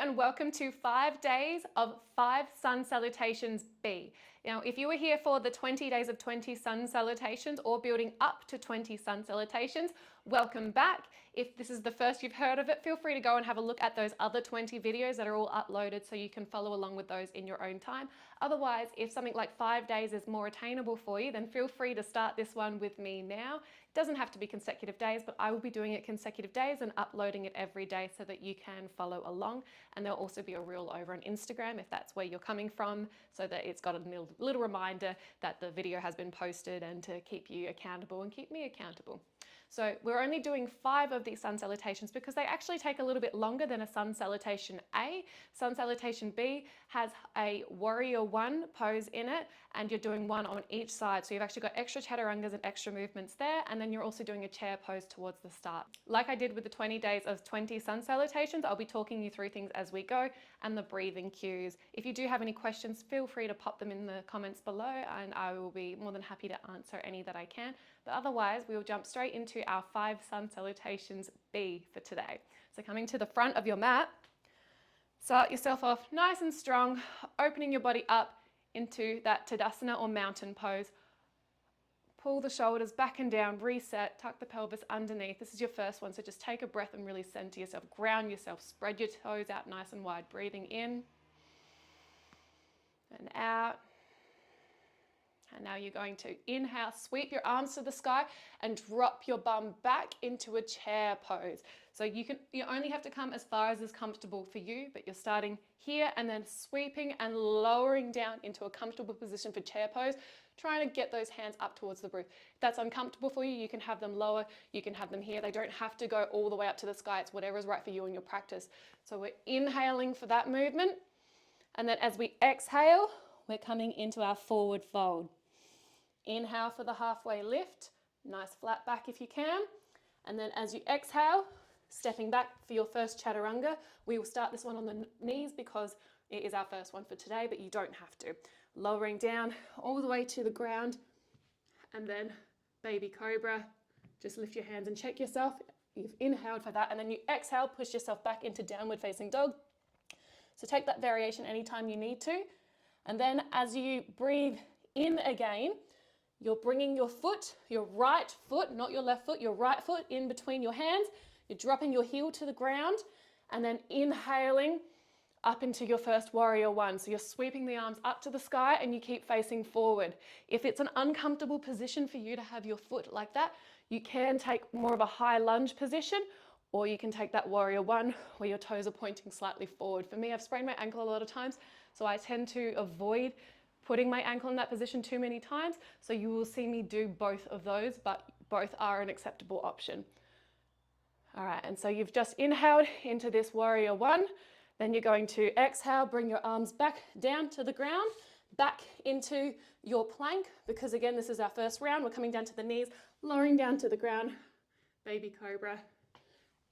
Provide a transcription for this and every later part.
and welcome to 5 days of 5 Sun Salutations B. Now, if you were here for the 20 days of 20 Sun Salutations or building up to 20 Sun Salutations, welcome back. If this is the first you've heard of it, feel free to go and have a look at those other 20 videos that are all uploaded so you can follow along with those in your own time. Otherwise, if something like 5 days is more attainable for you, then feel free to start this one with me now. It doesn't have to be consecutive days, but I will be doing it consecutive days and uploading it every day so that you can follow along. And there'll also be a reel over on Instagram if that's where you're coming from, so that it's got a little reminder that the video has been posted and to keep you accountable and keep me accountable. So we're only doing 5 of these Sun Salutations because they actually take a little bit longer than a Sun Salutation A. Sun Salutation B has a Warrior 1 pose in it, and you're doing one on each side. So you've actually got extra Chaturangas and extra movements there, and then you're also doing a chair pose towards the start. Like I did with the 20 days of 20 Sun Salutations, I'll be talking you through things as we go and the breathing cues. If you do have any questions, feel free to pop them in the comments below and I will be more than happy to answer any that I can. But otherwise, we will jump straight into our 5 Sun Salutations B for today. So coming to the front of your mat, start yourself off nice and strong, opening your body up into that Tadasana or mountain pose. Pull the shoulders back and down, reset, tuck the pelvis underneath. This is your first one, so just take a breath and really center yourself, ground yourself, spread your toes out nice and wide, breathing in and out. And now you're going to inhale, sweep your arms to the sky and drop your bum back into a chair pose. So you only have to come as far as is comfortable for you, but you're starting here and then sweeping and lowering down into a comfortable position for chair pose, trying to get those hands up towards the roof. If that's uncomfortable for you, you can have them lower, you can have them here. They don't have to go all the way up to the sky. It's whatever is right for you in your practice. So we're inhaling for that movement. And then as we exhale, we're coming into our forward fold. Inhale for the halfway lift, nice flat back if you can. And then as you exhale, stepping back for your first Chaturanga. We will start this one on the knees because it is our first one for today, but you don't have to. Lowering down all the way to the ground, and then baby cobra. Just lift your hands and check yourself. You've inhaled for that, and then you exhale, push yourself back into downward facing dog. So take that variation anytime you need to. And then as you breathe in again, you're bringing your foot, your right foot, not your left foot, your right foot in between your hands. You're dropping your heel to the ground and then inhaling up into your first Warrior 1. So you're sweeping the arms up to the sky and you keep facing forward. If it's an uncomfortable position for you to have your foot like that, you can take more of a high lunge position, or you can take that Warrior 1 where your toes are pointing slightly forward. For me, I've sprained my ankle a lot of times, so I tend to avoid putting my ankle in that position too many times. So you will see me do both of those, but both are an acceptable option. All right, and so you've just inhaled into this Warrior 1. Then you're going to exhale, bring your arms back down to the ground, back into your plank, because again, this is our first round. We're coming down to the knees, lowering down to the ground, baby cobra.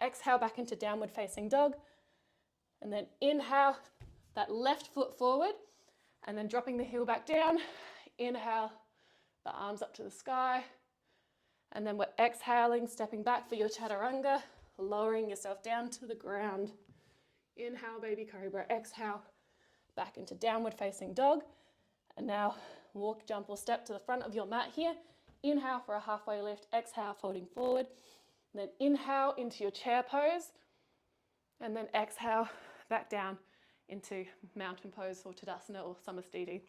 Exhale back into downward facing dog. And then inhale that left foot forward, and then dropping the heel back down. Inhale, the arms up to the sky. And then we're exhaling, stepping back for your Chaturanga, lowering yourself down to the ground. Inhale, baby cobra. Exhale, back into downward facing dog. And now walk, jump, or step to the front of your mat here. Inhale for a halfway lift. Exhale, folding forward. And then inhale into your chair pose. And then exhale back down into mountain pose or Tadasana or Samasthiti,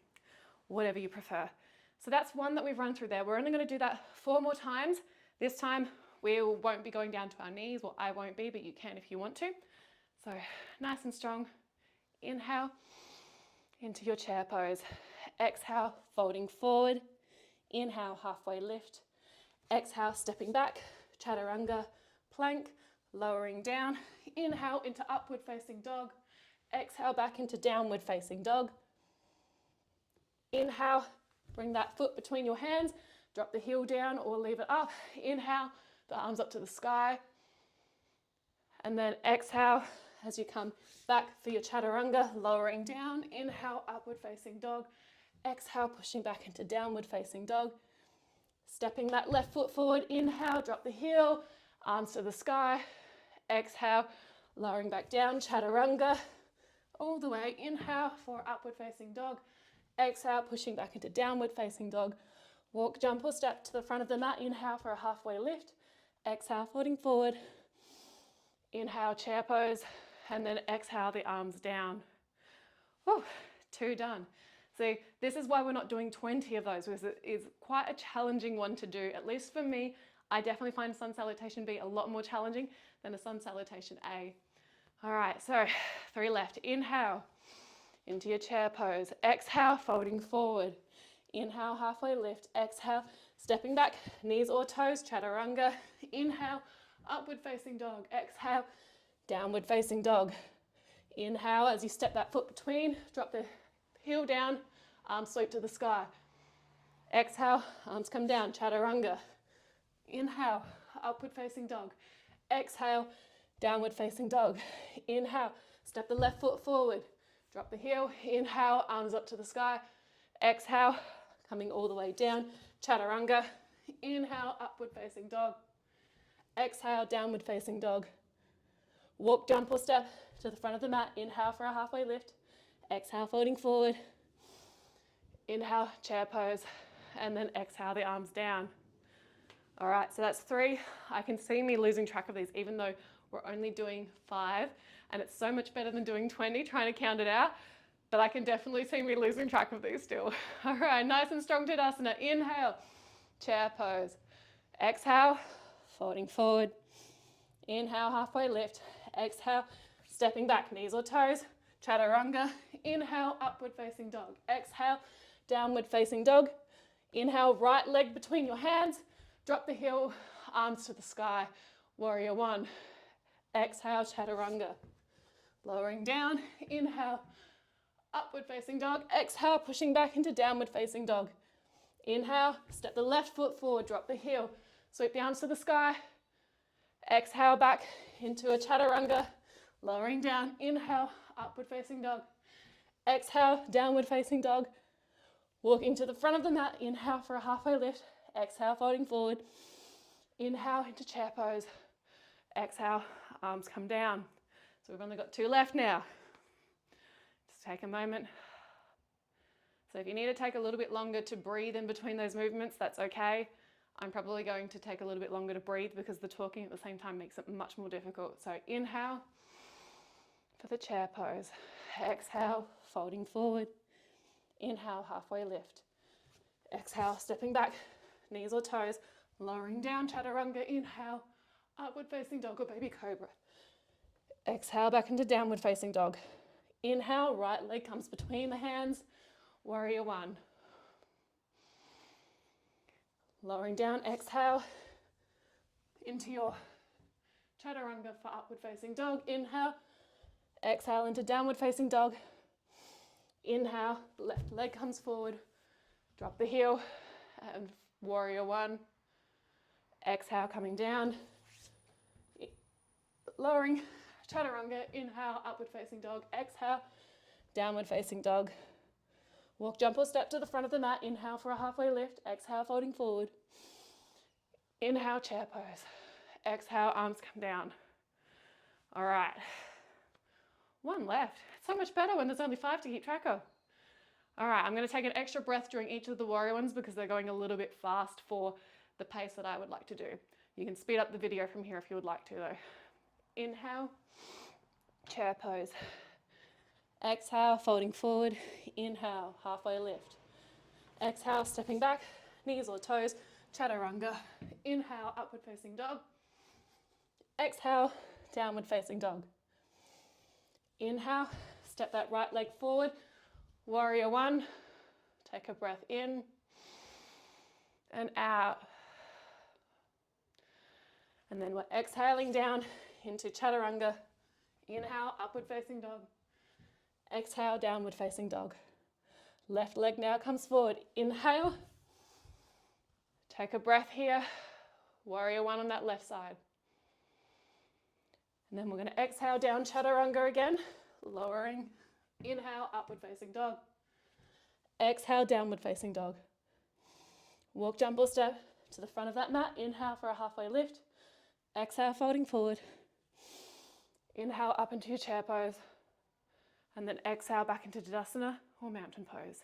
whatever you prefer. So that's one that we've run through there. We're only going to do that 4 more times. This time we won't be going down to our knees, or I won't be, but you can if you want to. So nice and strong. Inhale into your chair pose. Exhale, folding forward. Inhale, halfway lift. Exhale, stepping back, Chaturanga, plank, lowering down. Inhale into upward facing dog. Exhale back into downward facing dog. Inhale, bring that foot between your hands, drop the heel down or leave it up. Inhale, the arms up to the sky. And then exhale as you come back for your Chaturanga, lowering down. Inhale, upward facing dog. Exhale, pushing back into downward facing dog. Stepping that left foot forward. Inhale, drop the heel, arms to the sky. Exhale, lowering back down, Chaturanga. all the way. Inhale for upward facing dog. Exhale, pushing back into downward facing dog. Walk, jump or step to the front of the mat. Inhale for a halfway lift. Exhale, folding forward. Inhale, chair pose. And then exhale, the arms down. Whew, 2 done. So this is why we're not doing 20 of those, because it is quite a challenging one to do. At least for me, I definitely find Sun Salutation B a lot more challenging than a Sun Salutation A. All right, so 3 left. Inhale into your chair pose. Exhale, folding forward. Inhale, halfway lift. Exhale, stepping back, knees or toes, chaturanga. Inhale, upward facing dog. Exhale, downward facing dog. Inhale, as you step that foot between, drop the heel down, arms sweep to the sky. Exhale, arms come down, chaturanga. Inhale, upward facing dog. Exhale, downward facing dog. Inhale, step the left foot forward. Drop the heel, inhale, arms up to the sky. Exhale, coming all the way down, chaturanga. Inhale, upward facing dog. Exhale, downward facing dog. Walk, jump or step to the front of the mat. Inhale for a halfway lift. Exhale, folding forward. Inhale, chair pose. And then exhale, the arms down. All right, so that's 3. I can see me losing track of these, even though we're only doing 5. And it's so much better than doing 20, trying to count it out. But I can definitely see me losing track of these still. All right, nice and strong Tadasana. Inhale, chair pose. Exhale, folding forward. Inhale, halfway lift. Exhale, stepping back, knees or toes. Chaturanga. Inhale, upward facing dog. Exhale, downward facing dog. Inhale, right leg between your hands. Drop the heel, arms to the sky. Warrior 1. Exhale, chaturanga. Lowering down. Inhale, upward facing dog. Exhale, pushing back into downward facing dog. Inhale, step the left foot forward, drop the heel. Sweep the arms to the sky. Exhale, back into a chaturanga. Lowering down. Inhale, upward facing dog. Exhale, downward facing dog. Walking to the front of the mat. Inhale for a halfway lift. Exhale, folding forward. Inhale into chair pose. Exhale, arms come down. So we've only got 2 left now. Just take a moment. So if you need to take a little bit longer to breathe in between those movements, that's okay. I'm probably going to take a little bit longer to breathe because the talking at the same time makes it much more difficult. So inhale for the chair pose. Exhale, folding forward. Inhale, halfway lift. Exhale, stepping back, knees or toes, lowering down, chaturanga. Inhale, upward facing dog or baby cobra. Exhale, back into downward facing dog. Inhale, right leg comes between the hands, warrior 1. Lowering down, exhale into your chaturanga for upward facing dog. Inhale, exhale into downward facing dog. Inhale, left leg comes forward, drop the heel, and warrior 1. Exhale, coming down, lowering, chaturanga. Inhale, upward facing dog. Exhale, downward facing dog. Walk, jump or step to the front of the mat. Inhale for a halfway lift. Exhale, folding forward. Inhale, chair pose. Exhale, arms come down. All right. 1 left. It's so much better when there's only 5 to keep track of. All right, I'm going to take an extra breath during each of the warrior ones because they're going a little bit fast for the pace that I would like to do. You can speed up the video from here if you would like to though. Inhale, chair pose. Exhale, folding forward. Inhale, halfway lift. Exhale, stepping back, knees or toes, chaturanga. Inhale, upward facing dog. Exhale, downward facing dog. Inhale, step that right leg forward. Warrior 1. Take a breath in and out. And then we're exhaling down into chaturanga. Inhale, upward facing dog. Exhale, downward facing dog. Left leg now comes forward. Inhale. Take a breath here. Warrior 1 on that left side. And then we're going to exhale down chaturanga again. Lowering. Inhale, upward facing dog. Exhale, downward facing dog. Walk, jump or step to the front of that mat. Inhale for a halfway lift. Exhale, folding forward. Inhale up into your chair pose. And then exhale back into Tadasana or mountain pose.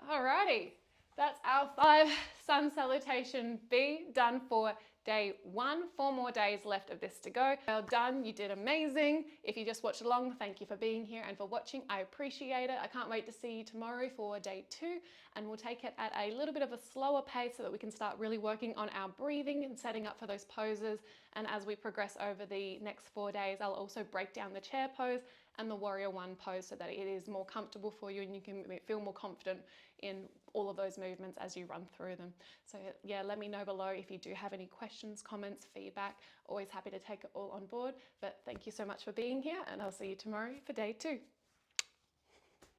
Alrighty, that's our 5 Sun Salutation B done for day 1. 4 more days left of this to go. Well done, you did amazing. If you just watched along, thank you for being here and for watching. I appreciate it. I can't wait to see you tomorrow for day 2, and we'll take it at a little bit of a slower pace so that we can start really working on our breathing and setting up for those poses. And as we progress over the next 4 days, I'll also break down the chair pose and the warrior 1 pose so that it is more comfortable for you and you can feel more confident in all of those movements as you run through them. So yeah, let me know below if you do have any questions, comments, feedback. Always happy to take it all on board. But thank you so much for being here, and I'll see you tomorrow for day 2.